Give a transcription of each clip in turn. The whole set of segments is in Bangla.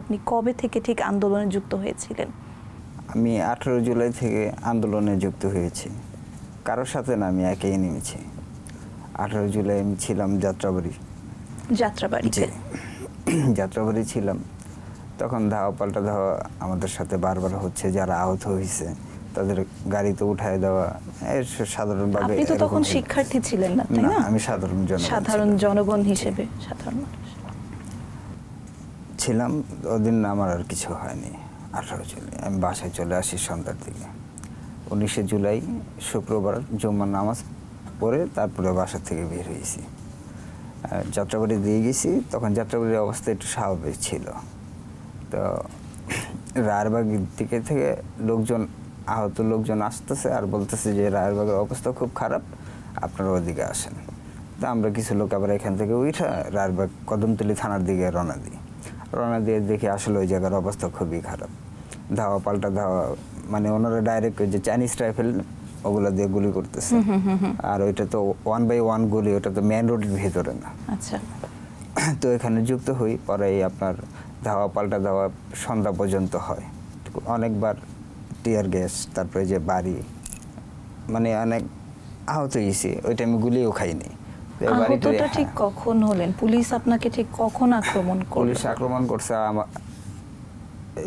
আপনি কবে থেকে ঠিক আন্দোলনে যুক্ত হয়েছিলেন? আমি 18 জুলাই থেকে আন্দোলনে যুক্ত হয়েছি। কারোর সাথে না, আমি একাই নেমেছি। 18 জুলাই আমি ছিলাম যাত্রাবাড়িতে। যাত্রাবাড়ি ছিলাম। তখন ধাওয়া পাল্টা ধাওয়া আমাদের সাথে বারবার হচ্ছে। যারা আহত হয়েছে তাদের গাড়িতে উঠায় দেওয়া, সাধারণভাবে। আপনি তো তখন শিক্ষার্থী ছিলেন না, তাই না? আমি সাধারণ জনগণ হিসেবে সাধারণ মানুষ ছিলাম। ওদিন আমার আর কিছু হয়নি। 18 জুলাই আমি বাসায় চলে আসি সন্ধ্যার দিকে। 19 জুলাই শুক্রবার জুম্মার নামাজ পড়ে তারপরে বাসা থেকে বের হয়েছি। যাত্রাবাড়ি দিয়ে গেছি। তখন যাত্রাবাড়ির অবস্থা একটু স্বাভাবিক ছিল। তো রায়েরবাগের দিকে থেকে আহত লোকজন আসতেছে আর বলতেছে যে রায়েরবাগের অবস্থা খুব খারাপ, আপনারা ওদিকে আসেন। তা আমরা কিছু লোক আবার এখান থেকে উঠা রায়েরবাগ কদমতলী থানার দিকে রওনা দিয়ে দেখি আসলে ওই জায়গার অবস্থা খুবই খারাপ। ধাওয়া পাল্টা ধাওয়া, মানে ওনারা ডাইরেক্ট যে চাইনিজ রাইফেল ওগুলো দিয়ে গুলি করতেছে। আর ওইটা তো 1 বাই 1 গুলি, ওটা তো মেইন রোডের ভিতরে না। আচ্ছা। তো এখানে যুক্ত হই। পরে আপনার ধাওয়া পাল্টা ধাওয়া সন্ধ্যা পর্যন্ত হয়। অনেকবার টিয়ার গ্যাস, তারপরে যে বাড়ি, মানে অনেক আহত হয়েছি। ওই টাইমে গুলিও খাইনি। আহতটা ঠিক কখন হলেন? পুলিশ আপনাকে ঠিক কখন আক্রমণ করলো? পুলিশ আক্রমণ করছে আমার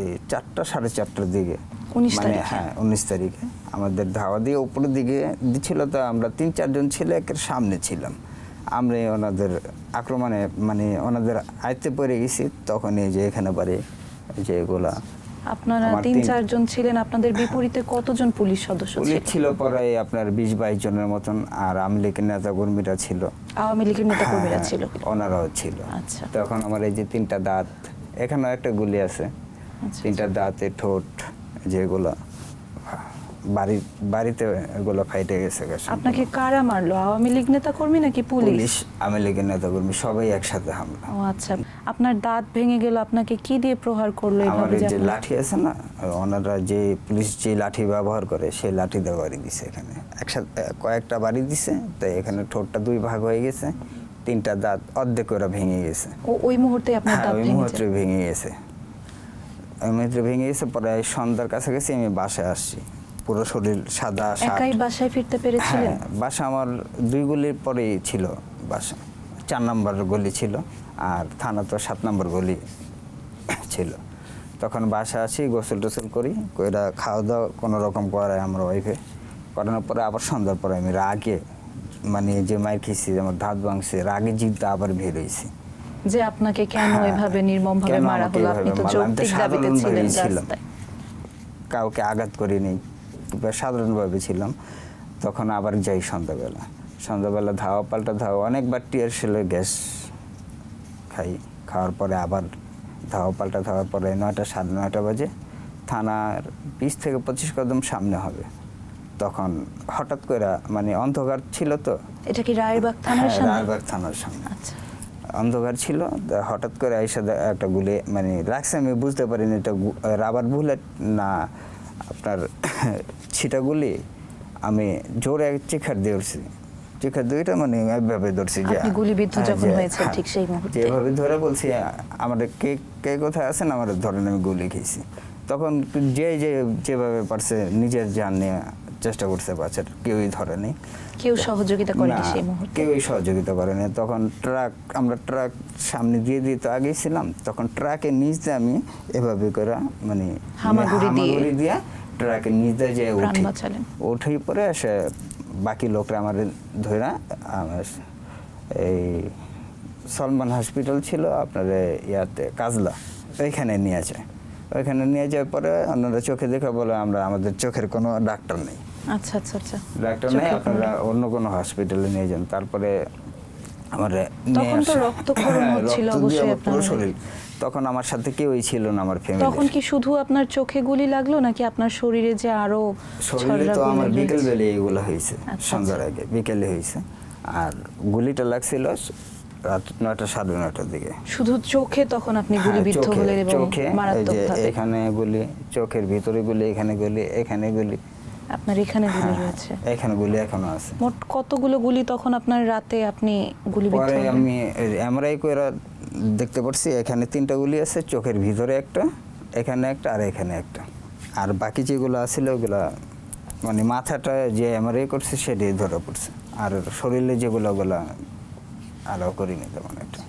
এই 4টা 4:30টার দিকে। 19 মানে হ্যাঁ, 19 তারিখে আমাদের ধাওয়া দিয়ে উপরের দিকে দিচ্ছিল। তো আমরা 3-4 জন ছেলে একের সামনে ছিলাম। আমরা ওনাদের আক্রমণে, মানে ওনাদের আয়ত্তে পড়ে গেছি। তখন এই যে এখানে পারে যে এগুলা। আপনারা 3-4 জন ছিলেন, আপনাদের বিপরীতে কতজন পুলিশ সদস্য ছিল? পুলিশ ছিল প্রায় আপনার 20-22 জনের মতন। আর আওয়ামী লীগের নেতা কর্মীরা ছিল। আওয়ামী লীগের নেতা কর্মীরা ছিল, ওনারাও ছিল। আচ্ছা। তখন আমার এই যে 3টা দাঁত, এখানেও একটা গুলি আছে। 3টা দাঁতে ঠোঁট, যেগুলো বাড়িতে এগুলো ফাইটে গেছে। আপনাকে কারা মারলো? আওয়ামী লীগ নেতা কর্মী নাকি পুলিশ? আওয়ামী লীগের নেতা কর্মী সবাই একসাথে হামলা। ও আচ্ছা। আপনার দাঁত ভেঙে গেল, আপনাকে কি দিয়ে প্রহার করলো? আমার যে লাঠি আছে না, ওনারা যে পুলিশ যে লাঠি ব্যবহার করে সেই লাঠি দিয়ে বাড়ি দিছে। এখানে একসাথে কয়েকটা বাড়ি দিছে। তো এখানে ঠোঁটটা 2 ভাগ হয়ে গেছে। 3টা দাঁত অর্ধেক করে ভেঙে গেছে। ওই মুহূর্তে আপনার দাঁত ওই মুহূর্তে ভেঙে গেছে। পরে সন্ধ্যার কাছাকাছি আমি বাসায় আসছি। পুরো শরীর সাদা। একাই বাসায় ফিরতে পেরেছিলেন? বাসা আমার 2 গলির পরেই ছিল বাসা। 4 নম্বর গলি ছিল, আর থানা তো 7 নম্বর গলি ছিল। তখন বাসা আসি, গোসল টোসল করি, কইরা খাওয়া দাওয়া কোনো রকম করায় আমার ওয়াইফে। করানোর পরে আবার সন্ধ্যার পরে আমি রাগে, মানে যে মায়ের খেয়েছি, আমার দাঁত ভাঙছে, রাগে জিভটা আবার বের হয়েছি। যে আপনাকে কেন এভাবে নির্মমভাবে মারা হলো? আপনি তো যৌক্তিক দাবিতে ছিলেন রাস্তায়। কাউকে আঘাত করিনি, সাধারণভাবে ছিলাম। তখন আবার যাই সন্ধ্যাবেলা ধাওয়া পাল্টা ধাওয়া, অনেকবার টিয়ার সেলের গ্যাস খাওয়ার পরে আবার ধাওয়া পাল্টা ধাওয়ার পরে 9টা 9:30 বাজে থানার 20 থেকে 25 কদম সামনে হবে। তখন হঠাৎ করে, মানে অন্ধকার ছিল তো। এটা কি রায়েরবাগ থানার সামনে? রায়েরবাগ থানার সামনে। আচ্ছা। অন্ধকার ছিল, হঠাৎ করে আইসা একটা গুলি, মানে লাগছে, আমি বুঝতে পারিনি এটা রাবার বুলেট না আপনার ছিটা গুলি। আমি জোরে চিখার দিয়েছি, দুইটা, মানে এইভাবে ধরছি যে আপনি গুলিবিদ্ধ যখন হয়েছে ঠিক সেই মুহূর্তে যেভাবে ধরে বলছি, আমাদের কে কোথায় আছেন, আমার ধরেন আমি গুলি খেয়েছি। তখন যেভাবে পারছে নিজের জান নিয়ে চেষ্টা করছে, বাচ্চার কেউই ধরেনি। কেউ সহযোগিতা করেনি সেই মুহূর্তে? কেউই সহযোগিতা করেনি। তখন আমরা ট্রাক সামনে দিয়ে তো আগেই ছিলাম। তখন ট্রাকের নিচ দিয়ে আমি এভাবে করে, মানে হামাগুড়ি দিয়ে ট্রাকের নিচ দিয়ে যে উঠেই পরে এসে বাকি লোকরা আমার ধরা এই সলমান হসপিটাল ছিল আপনার ইয়াতে কাজলা, ওইখানে নিয়ে যায়। ওইখানে নিয়ে যাওয়ার পরে অন্যরা চোখে দেখে বলে আমাদের চোখের কোনো ডাক্তার নেই। আচ্ছা আচ্ছা আচ্ছা, ডাক্তার নেই, আপনারা অন্য কোনো হসপিটালে নিয়ে যান। তারপরে আমার তখন তো রক্তক্ষরণ হচ্ছিল অবশ্যই আপনার শরীর। তখন আমার সাথে কেউই ছিল না আমার ফ্যামিলি। তখন কি শুধু আপনার চোখে গুলি লাগলো নাকি আপনার শরীরে যে আরো? শরীরে তো আমার বিকেল বেলা এগুলো হয়েছে, সন্ধ্যার আগে বিকেলে হয়েছে। আর গুলিটা লাগছিল রাত 9টা 9:30টার দিকে। শুধু চোখে তখন আপনি গুলিবিদ্ধ হলেন এবং মারাত্মকভাবে? এখানে গুলি, চোখের ভিতরে গুলি, এখানে গুলি, এখানে গুলি। আপনার এখানে গুলি রয়েছে? এখানে গুলি এখনো আছে। মোট কতগুলো গুলি তখন আপনার রাতে আপনি গুলিবিদ্ধ হলেন? পরে আমি এমআরআই করে দেখতে পাচ্ছি এখানে 3টা গুলি আছে, চোখের ভিতরে একটা, এখানে একটা আর এখানে একটা। আর বাকি যেগুলো আছিল ওগুলা মানে মাথাটা যে এমআরআই করছে সেটাই ধরা পড়ছে, আর শরীরে যেগুলো ওগুলা আলাও করিনি তেমন একটা।